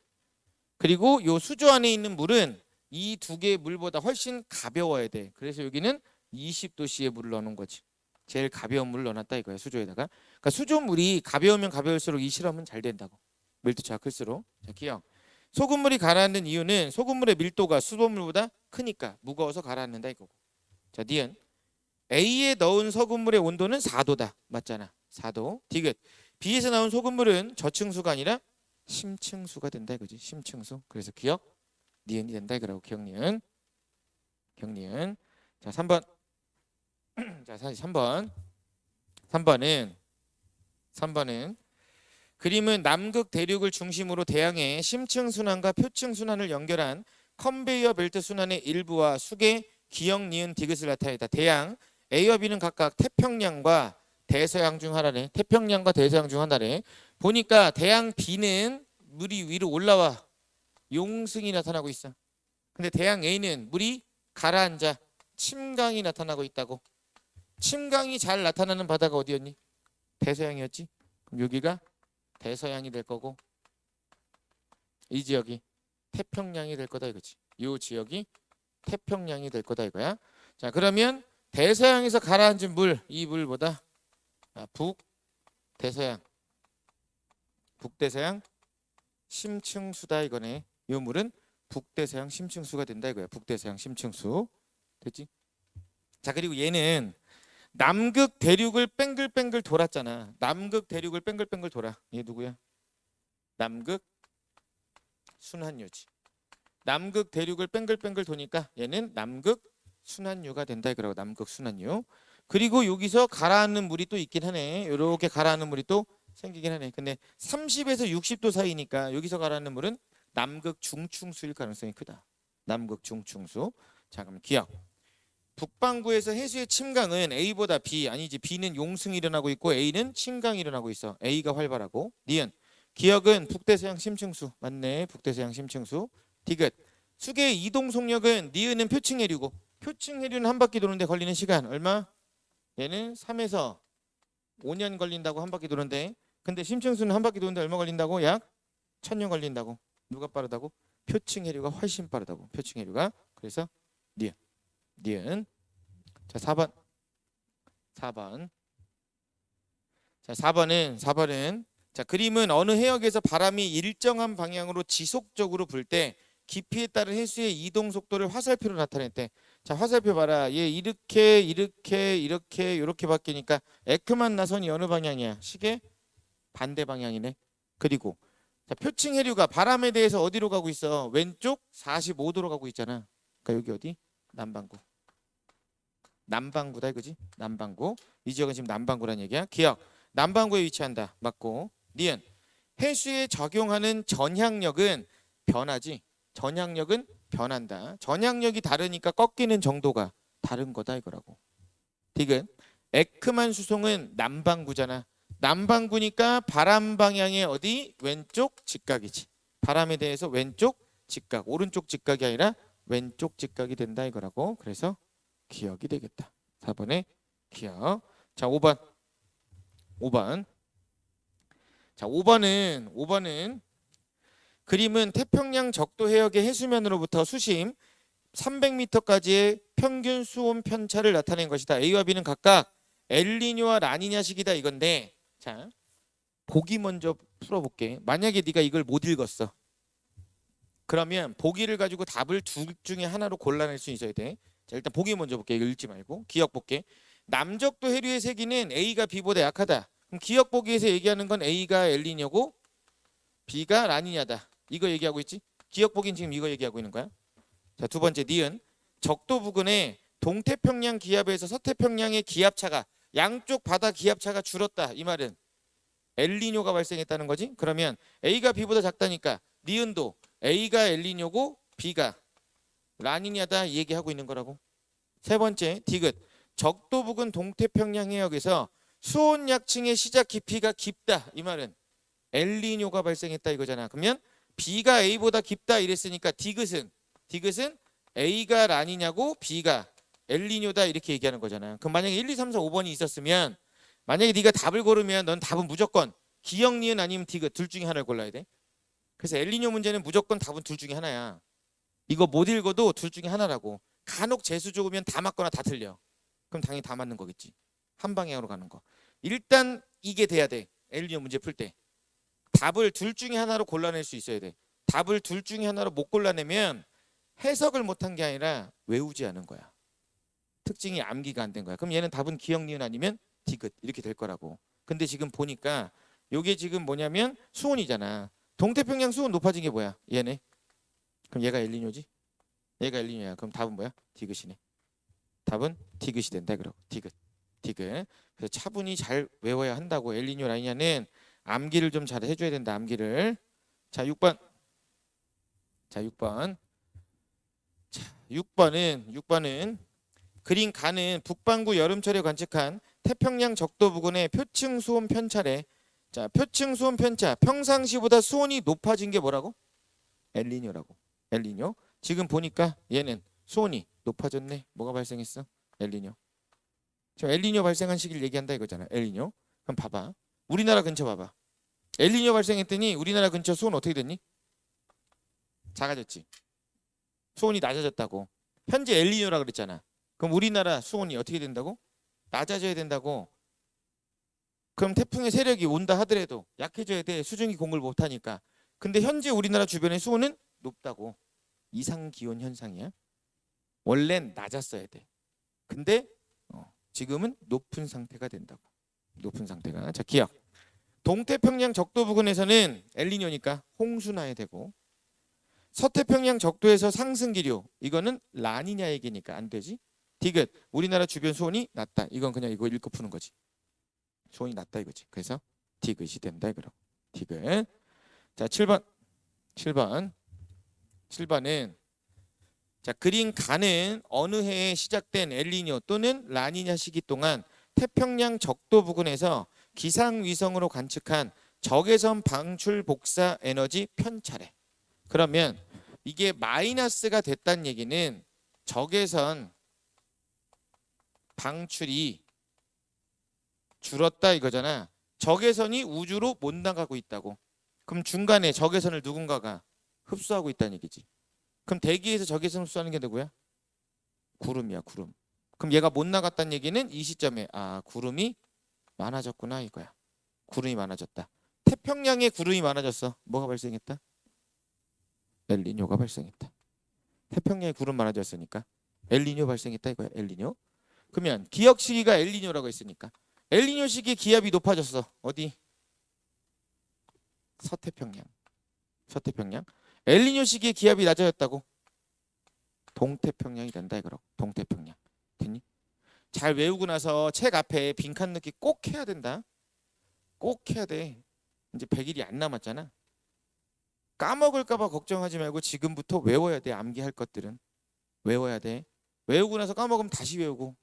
S1: 그리고 요 수조 안에 있는 물은 이 두 개의 물보다 훨씬 가벼워야 돼. 그래서 여기는 20도씨의 물을 넣는 거지. 제일 가벼운 물을 넣어놨다 이거야. 수조에다가. 그러니까 수조물이 가벼우면 가벼울수록 이 실험은 잘 된다고. 밀도차가 클수록. 자, 기억. 소금물이 가라앉는 이유는 소금물의 밀도가 수돗물보다 크니까 무거워서 가라앉는다 이거고. 자, 니은 A에 넣은 소금물의 온도는 4도다. 맞잖아. 4도. 디귿. B에서 나온 소금물은 저층수가 아니라 심층수가 된다 이거지. 심층수. 그래서 기억 니은이 된다 이거라고. 기억 니은. 자, 3번. 자, 3번은 그림은 남극 대륙을 중심으로 대양의 심층순환과 표층순환을 연결한 컨베이어 벨트 순환의 일부와 수계 기역 니은 디귿을 나타내다. 대양 A와 B는 각각 태평양과 대서양 중 하나래. 태평양과 대서양 중 하나래. 보니까 대양 B는 물이 위로 올라와 용승이 나타나고 있어. 근데 대양 A는 물이 가라앉아 침강이 나타나고 있다고. 침강이 잘 나타나는 바다가 어디였니? 대서양이었지. 그럼 여기가 대서양이 될 거고 이 지역이 태평양이 될 거다 이거지. 이 지역이 태평양이 될 거다 이거야. 자, 그러면 대서양에서 가라앉은 물, 이 물보다 북대서양 심층수다 이거네. 이 물은 북대서양 심층수가 된다 이거야. 북대서양 심층수. 됐지? 자, 그리고 얘는 남극 대륙을 뺑글뺑글 돌았잖아. 남극 대륙을 뺑글뺑글 돌아. 얘 누구야? 남극 순환유지. 남극 대륙을 뺑글뺑글 도니까 얘는 남극 순환유가 된다 이거라고. 남극 순환유. 그리고 여기서 가라앉는 물이 또 있긴 하네. 이렇게 가라앉는 물이 또 생기긴 하네. 근데 30에서 60도 사이니까 여기서 가라앉는 물은 남극 중충수일 가능성이 크다. 남극 중충수. 자, 그럼 기억. 북반구에서 해수의 침강은 A보다 B 아니지. B는 용승이 일어나고 있고 A는 침강이 일어나고 있어. A가 활발하고. 니은 기억은 북대서양 심층수. 맞네. 북대서양 심층수. 디귿. 수계의 이동 속력은 니은은 표층해류고 표층해류는 한 바퀴 도는데 걸리는 시간 얼마? 얘는 3에서 5년 걸린다고 한 바퀴 도는데 근데 심층수는 한 바퀴 도는데 얼마 걸린다고? 약 1000년 걸린다고. 누가 빠르다고? 표층해류가 훨씬 빠르다고. 표층해류가. 그래서 니은. 자, 4번. 자, 4번은 자, 그림은 어느 해역에서 바람이 일정한 방향으로 지속적으로 불 때 깊이에 따른 해수의 이동 속도를 화살표로 나타냈대. 자, 화살표 봐라. 얘 이렇게 바뀌니까 에크만 나선이 어느 방향이야? 시계 반대 방향이네. 그리고 자, 표층 해류가 바람에 대해서 어디로 가고 있어? 왼쪽 45도로 가고 있잖아. 그러니까 여기 어디? 남반구다 이거지? 남반구. 이 지역은 지금 남반구란 얘기야. 기억. 남반구에 위치한다. 맞고. 니은. 해수에 적용하는 전향력은 변하지. 전향력은 변한다. 전향력이 다르니까 꺾이는 정도가 다른 거다 이거라고. 디귿. 에크만 수송은 남반구잖아. 남반구니까 바람 방향의 어디? 왼쪽 직각이지. 바람에 대해서 왼쪽 직각. 오른쪽 직각이 아니라 왼쪽 직각이 된다 이거라고. 그래서 기억이 되겠다. 4번에 기억. 자, 5번. 5번. 자, 5번은 그림은 태평양 적도 해역의 해수면으로부터 수심 300m까지의 평균 수온 편차를 나타낸 것이다. A와 B는 각각 엘니뇨와 라니냐 시기다 이건데, 자, 보기 먼저 풀어볼게. 만약에 네가 이걸 못 읽었어. 그러면 보기를 가지고 답을 둘 중에 하나로 골라낼 수 있어야 돼. 자, 일단 보기 먼저 볼게. 이거 읽지 말고 기억 볼게. 남적도 해류의 세기는 A가 B보다 약하다. 그럼 기억 보기에서 얘기하는 건 A가 엘니뇨고 B가 라니냐다. 이거 얘기하고 있지? 기억 보기는 지금 이거 얘기하고 있는 거야. 자, 두 번째 니은 적도 부근에 동태평양 기압에서 서태평양의 기압차가 양쪽 바다 기압차가 줄었다. 이 말은 엘니뇨가 발생했다는 거지. 그러면 A가 B보다 작다니까 니은도 A가 엘니뇨고 B가 라니냐다 이 얘기하고 있는 거라고. 세 번째 디귿 적도 부근 동태평양 해역에서 수온 약층의 시작 깊이가 깊다. 이 말은 엘니뇨가 발생했다 이거잖아. 그러면 B가 A보다 깊다 이랬으니까 디귿은 A가 라니냐고 B가 엘니뇨다 이렇게 얘기하는 거잖아. 그럼 만약에 1, 2, 3, 4, 5번이 있었으면 만약에 네가 답을 고르면 넌 답은 무조건 기억, 니은 아니면 디귿 둘 중에 하나를 골라야 돼. 그래서 엘니뇨 문제는 무조건 답은 둘 중에 하나야. 이거 못 읽어도 둘 중에 하나라고. 간혹 재수 좋으면 다 맞거나 다 틀려. 그럼 당연히 다 맞는 거겠지. 한 방향으로 가는 거. 일단 이게 돼야 돼. 엘니뇨 문제 풀 때. 답을 둘 중에 하나로 골라낼 수 있어야 돼. 답을 둘 중에 하나로 못 골라내면 해석을 못한 게 아니라 외우지 않은 거야. 특징이 암기가 안 된 거야. 그럼 얘는 답은 기억, 니은 아니면 디귿 이렇게 될 거라고. 근데 지금 보니까 요게 지금 뭐냐면 수온이잖아. 동태평양 수온 높아진 게 뭐야? 얘네. 그럼 얘가 엘니뇨지? 얘가 엘니뇨야. 그럼 답은 뭐야? 디귿이네. 답은 디귿이 된다 그러고. 디귿. 그래서 차분히 잘 외워야 한다고. 엘니뇨 라니냐는 암기를 좀 잘 해줘야 된다. 암기를. 자, 6번. 자, 6번은 그린 간은 북반구 여름철에 관측한 태평양 적도 부근의 표층 수온 편차래. 자, 표층 수온 편차. 평상시보다 수온이 높아진 게 뭐라고? 엘니뇨라고. 엘니뇨. 지금 보니까 얘는 수온이 높아졌네. 뭐가 발생했어? 엘니뇨. 지금 엘니뇨 발생한 시기를 얘기한다 이거잖아. 엘니뇨. 그럼 봐봐. 우리나라 근처 봐봐. 엘니뇨 발생했더니 우리나라 근처 수온 어떻게 됐니? 작아졌지. 수온이 낮아졌다고. 현재 엘니뇨라 그랬잖아. 그럼 우리나라 수온이 어떻게 된다고? 낮아져야 된다고. 그럼 태풍의 세력이 온다 하더라도 약해져야 돼. 수증기 공급을 못하니까. 근데 현재 우리나라 주변의 수온은 높다고. 이상기온 현상이야. 원래는 낮았어야 돼. 근데 지금은 높은 상태가 된다고. 높은 상태가. 자, 기억. 동태평양 적도 부근에서는 엘니뇨니까 홍수나야 되고, 서태평양 적도에서 상승 기류, 이거는 라니냐 얘기니까 안 되지. 디귿, 우리나라 주변 수온이 낮다. 이건 그냥 이거 읽고 푸는 거지. 수온이 낮다 이거지. 그래서 디귿이 된다 그럼. 디귿. 자, 7번은 자, 그린 간은 어느 해에 시작된 엘니뇨 또는 라니냐 시기 동안 태평양 적도 부근에서 기상위성으로 관측한 적외선 방출 복사 에너지 편차래. 그러면 이게 마이너스가 됐다는 얘기는 적외선 방출이 줄었다 이거잖아. 적외선이 우주로 못 나가고 있다고. 그럼 중간에 적외선을 누군가가 흡수하고 있다는 얘기지. 그럼 대기에서 적외선 흡수하는 게 누구야? 구름이야, 구름. 그럼 얘가 못 나갔다는 얘기는 이 시점에 구름이 많아졌구나 이거야. 구름이 많아졌다. 태평양에 구름이 많아졌어. 뭐가 발생했다? 엘니뇨가 발생했다. 태평양에 구름 많아졌으니까 엘니뇨 발생했다 이거야. 엘니뇨. 그러면 기억 시기가 엘니뇨라고 했으니까 엘니뇨 시기에 기압이 높아졌어. 어디? 서태평양. 엘니뇨 시기에 기압이 낮아졌다고? 동태평양이 된다 이거라고. 동태평양. 됐니? 잘 외우고 나서 책 앞에 빈칸 넣기 꼭 해야 된다. 꼭 해야 돼. 이제 100일이 안 남았잖아. 까먹을까 봐 걱정하지 말고 지금부터 외워야 돼. 암기할 것들은. 외워야 돼. 외우고 나서 까먹으면 다시 외우고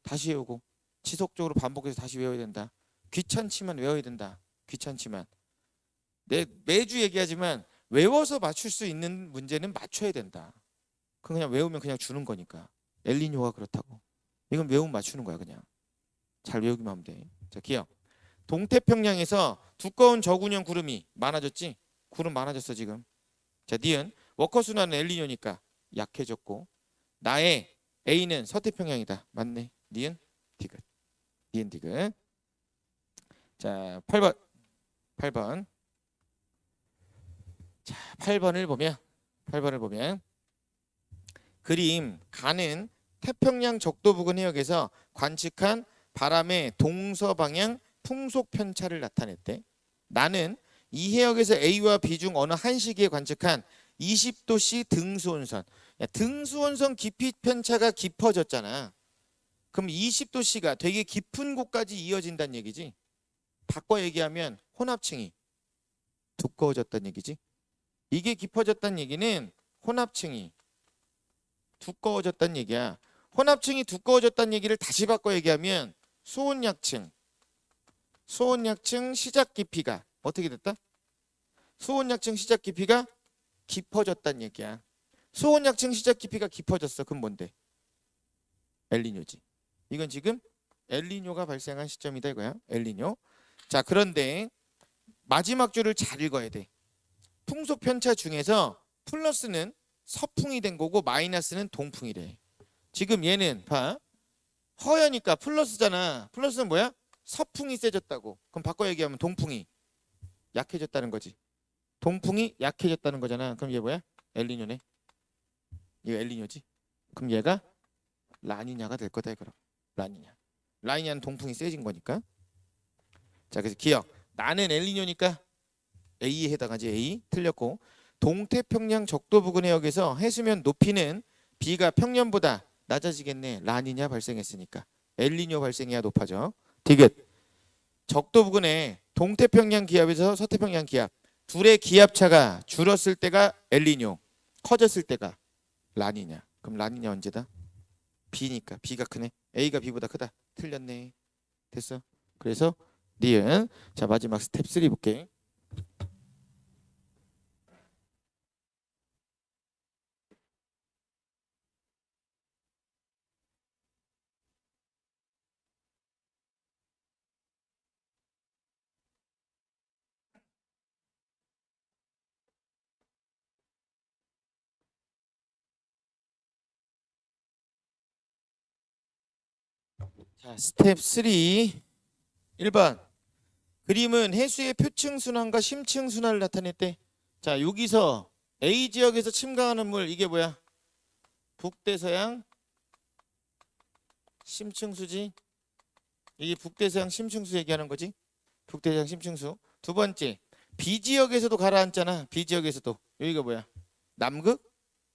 S1: 지속적으로 반복해서 다시 외워야 된다. 귀찮지만 외워야 된다. 귀찮지만. 매주 얘기하지만 외워서 맞출 수 있는 문제는 맞춰야 된다. 그냥 외우면 그냥 주는 거니까. 엘니뇨가 그렇다고. 이건 외우면 맞추는 거야 그냥. 잘 외우기만 하면 돼. 자, 기억. 동태평양에서 두꺼운 저군형 구름이 많아졌지? 구름 많아졌어 지금. 자, 니은 워커 순환은 엘니뇨니까 약해졌고 나의 A는 서태평양이다. 맞네. 니은 디귿. 니은 디귿. 자, 8번. 8번. 자, 8번을 보면 그림 가는 태평양 적도 부근 해역에서 관측한 바람의 동서방향 풍속 편차를 나타냈대. 나는 이 해역에서 A와 B 중 어느 한 시기에 관측한 20도씨 등수원선. 야, 등수원선 깊이 편차가 깊어졌잖아. 그럼 20도씨가 되게 깊은 곳까지 이어진다는 얘기지. 바꿔 얘기하면 혼합층이 두꺼워졌다는 얘기지. 이게 깊어졌다는 얘기는 혼합층이 두꺼워졌다는 얘기야. 혼합층이 두꺼워졌다는 얘기를 다시 바꿔 얘기하면 수온약층 시작 깊이가 어떻게 됐다? 수온약층 시작 깊이가 깊어졌다는 얘기야. 수온약층 시작 깊이가 깊어졌어. 그럼 뭔데? 엘니뇨지. 이건 지금 엘니뇨가 발생한 시점이다 이거야. 엘니뇨. 자, 그런데 마지막 줄을 잘 읽어야 돼. 풍속 편차 중에서 플러스는 서풍이 된 거고 마이너스는 동풍이래. 지금 얘는 봐. 허여니까 플러스잖아. 플러스는 뭐야? 서풍이 세졌다고. 그럼 바꿔 얘기하면 동풍이 약해졌다는 거지. 동풍이 약해졌다는 거잖아. 그럼 얘 뭐야? 엘니뇨네. 이거 엘니뇨지. 그럼 얘가 라니냐가 될 거다 이거라. 라니냐. 라니냐는 동풍이 세진 거니까. 자, 그래서 기억. 나는 엘니뇨니까 A에 해당하지. A 틀렸고 동태평양 적도 부근 해역에서 해수면 높이는 B가 평년보다 낮아지겠네. 라니냐 발생했으니까 엘니뇨 발생해야 높아져. 디귿. 적도 부근에 동태평양 기압에서 서태평양 기압 둘의 기압차가 줄었을 때가 엘니뇨, 커졌을 때가 라니냐. 그럼 라니냐 언제다? B니까 B가 크네. A가 B보다 크다. 틀렸네. 됐어. 그래서 니은. 자, 마지막 스텝 3 볼게. 자, 스텝 3 1번. 그림은 해수의 표층 순환과 심층 순환을 나타냈대. 자, 여기서 A 지역에서 침강하는 물 이게 뭐야? 북대서양 심층수지. 이게 북대서양 심층수 얘기하는 거지. 북대서양 심층수. 두 번째, B 지역에서도 가라앉잖아. B 지역에서도. 여기가 뭐야? 남극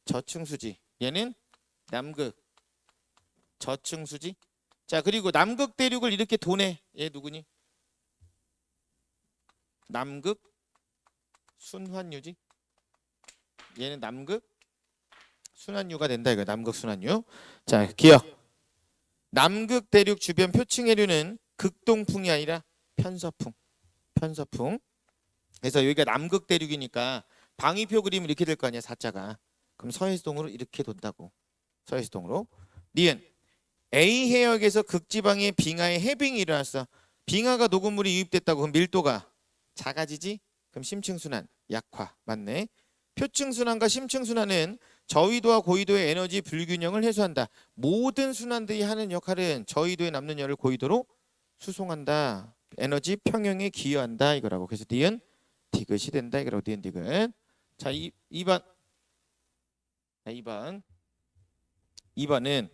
S1: 저층수지. 얘는 남극 저층수지. 자, 그리고 남극 대륙을 이렇게 도네. 얘 누구니? 남극 순환유지. 얘는 남극 순환유가 된다 이거. 남극 순환유. 자, 기억. 남극 대륙 주변 표층해류는 극동풍이 아니라 편서풍. 편서풍. 그래서 여기가 남극 대륙이니까 방위표 그림이 이렇게 될 거 아니야. 사자가. 그럼 서해수동으로 이렇게 돈다고. 서해수동으로. 니은 A 해역에서 극지방의 빙하에 해빙이 일어났어. 빙하가 녹음물이 유입됐다고. 그럼 밀도가 작아지지? 그럼 심층순환 약화. 맞네. 표층순환과 심층순환은 저위도와 고위도의 에너지 불균형을 해소한다. 모든 순환들이 하는 역할은 저위도에 남는 열을 고위도로 수송한다. 에너지 평형에 기여한다 이거라고. 그래서 니은 디귿이 된다 이거라고. 니은 디귿. 자, 2번. 2번은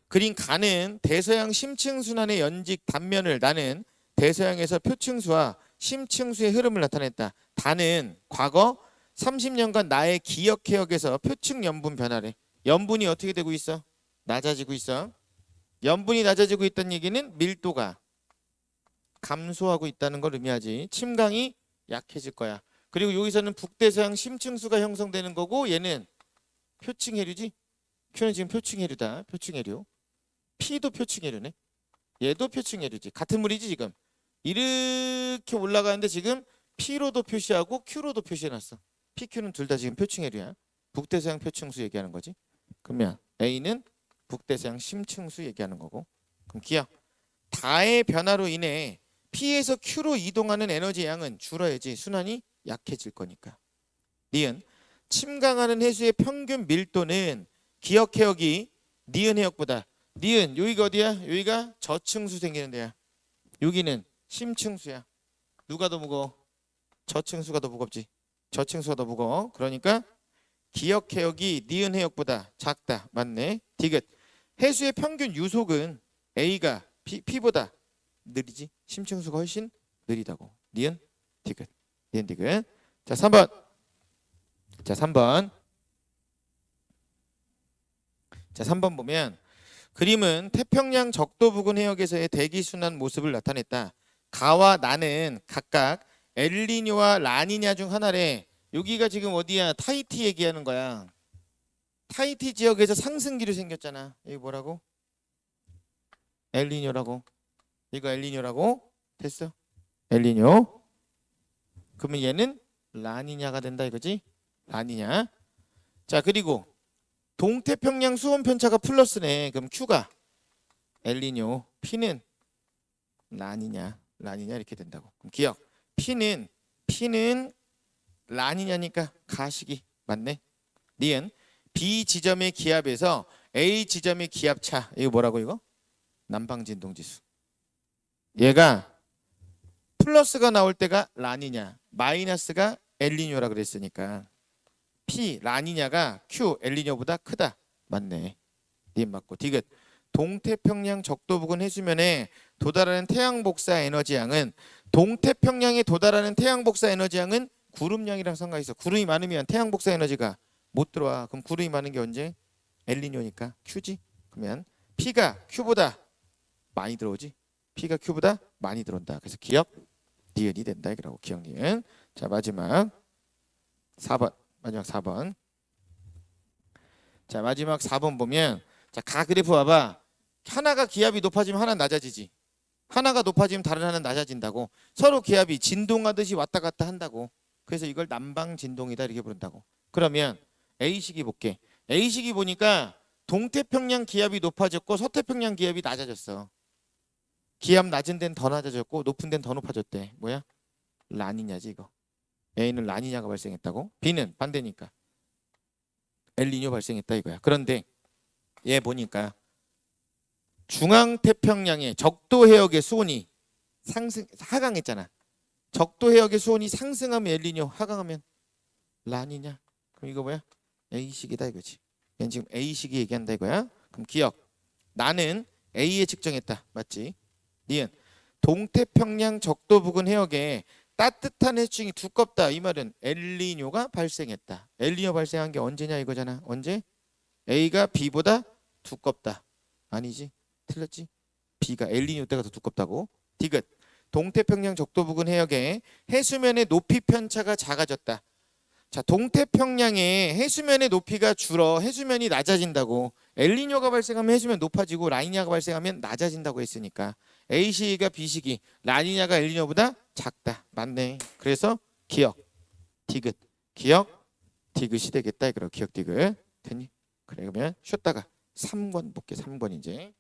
S1: 그린 가는 대서양 심층순환의 연직 단면을 나는 대서양에서 표층수와 심층수의 흐름을 나타냈다. 다는 과거 30년간 나의 기억 해역에서 표층 염분 변화래. 염분이 어떻게 되고 있어? 낮아지고 있어. 염분이 낮아지고 있다는 얘기는 밀도가 감소하고 있다는 걸 의미하지. 침강이 약해질 거야. 그리고 여기서는 북대서양 심층수가 형성되는 거고 얘는 표층해류지. Q는 지금 표층해류다. 표층해류. P도 표층해류네. 얘도 표층해류지. 같은 물이지 지금. 이렇게 올라가는데 지금 P로도 표시하고 Q로도 표시해놨어. PQ는 둘 다 지금 표층해류야. 북대서양 표층수 얘기하는 거지. 그러면 A는 북대서양 심층수 얘기하는 거고. 그럼 기억. 다의 변화로 인해 P에서 Q로 이동하는 에너지 양은 줄어야지 순환이 약해질 거니까. 니은 침강하는 해수의 평균 밀도는 기억 해역이 니은 해역보다 니은 여기가 어디야? 여기가 저층수 생기는 데야. 여기는 심층수야. 누가 더 무거워? 저층수가 더 무겁지. 저층수가 더 무거워. 그러니까 기억 해역이 니은 해역보다 작다. 맞네. 디귿 해수의 평균 유속은 A가 P보다 느리지. 심층수가 훨씬 느리다고. 니은 디귿. 니은 디귿. 자 3번. 자 3번. 자 3번 보면 그림은 태평양 적도 부근 해역에서의 대기 순환 모습을 나타냈다. 가와 나는 각각 엘니뇨와 라니냐 중 하나래. 여기가 지금 어디야? 타히티 얘기하는 거야. 타히티 지역에서 상승기류 생겼잖아. 여기 뭐라고? 엘니뇨라고. 이거 엘니뇨라고. 됐어. 엘니뇨. 그러면 얘는 라니냐가 된다 이거지? 라니냐. 자 그리고 동태평양 수온 편차가 플러스네. 그럼 Q가 엘니뇨, P는 라니냐 이렇게 된다고. 그럼 기억. P는 라니냐니까 가시기 맞네. 니은 B 지점의 기압에서 A 지점의 기압차. 이거 뭐라고 이거? 남방진동지수. 얘가 플러스가 나올 때가 라니냐, 마이너스가 엘니뇨라 그랬으니까 P 라니냐가 Q 엘니뇨보다 크다. 맞네. 니은 맞고. 디귿 동태평양 적도 부근 해수면에 도달하는 태양 복사 에너지 양은 동태평양에 도달하는 태양 복사 에너지 양은 구름량이랑 상관이 있어. 구름이 많으면 태양 복사 에너지가 못 들어와. 그럼 구름이 많은 게 언제? 엘니뇨니까 Q지. 그러면 P가 Q보다 많이 들어오지. P가 Q보다 많이 들어온다. 그래서 기억 니은이 된다 이거라고. 기억 니은. 자 마지막 4번. 마지막 4번. 자 마지막 4번 보면 자 가 그래프 봐봐. 하나가 기압이 높아지면 하나는 낮아지지. 하나가 높아지면 다른 하나는 낮아진다고. 서로 기압이 진동하듯이 왔다 갔다 한다고. 그래서 이걸 남방 진동이다 이렇게 부른다고. 그러면 A식이 볼게. A식이 보니까 동태평양 기압이 높아졌고 서태평양 기압이 낮아졌어. 기압 낮은 데는 더 낮아졌고 높은 데는 더 높아졌대. 뭐야? 라니냐지 이거. A는 라니냐가 발생했다고. B는 반대니까 엘니뇨 발생했다 이거야. 그런데 얘 보니까 중앙태평양의 적도 해역의 수온이 하강했잖아. 적도 해역의 수온이 상승하면 엘니뇨, 하강하면 라니냐. 그럼 이거 뭐야? A식이다 이거지. 얘는 지금 A식이 얘기한다 이거야. 그럼 기억. 나는 A에 측정했다. 맞지? 니은 동태평양 적도 부근 해역에 따뜻한 해충이 두껍다. 이 말은 엘니뇨가 발생했다. 엘니뇨 발생한 게 언제냐 이거잖아. 언제? A가 B보다 두껍다. 아니지. 틀렸지. B가 엘니뇨 때가 더 두껍다고. 디귿 동태평양 적도 부근 해역에 해수면의 높이 편차가 작아졌다. 자 동태평양의 해수면의 높이가 줄어 해수면이 낮아진다고. 엘니뇨가 발생하면 해수면 높아지고 라니냐가 발생하면 낮아진다고 했으니까 A식이가 B식이 라니냐가 엘니뇨보다 작다. 맞네. 그래서 기억 디귿 기억 디귿이 되겠다. 그럼 기억 디귿 됐니? 그래 그러면 쉬었다가 3번 볼게. 3번 이제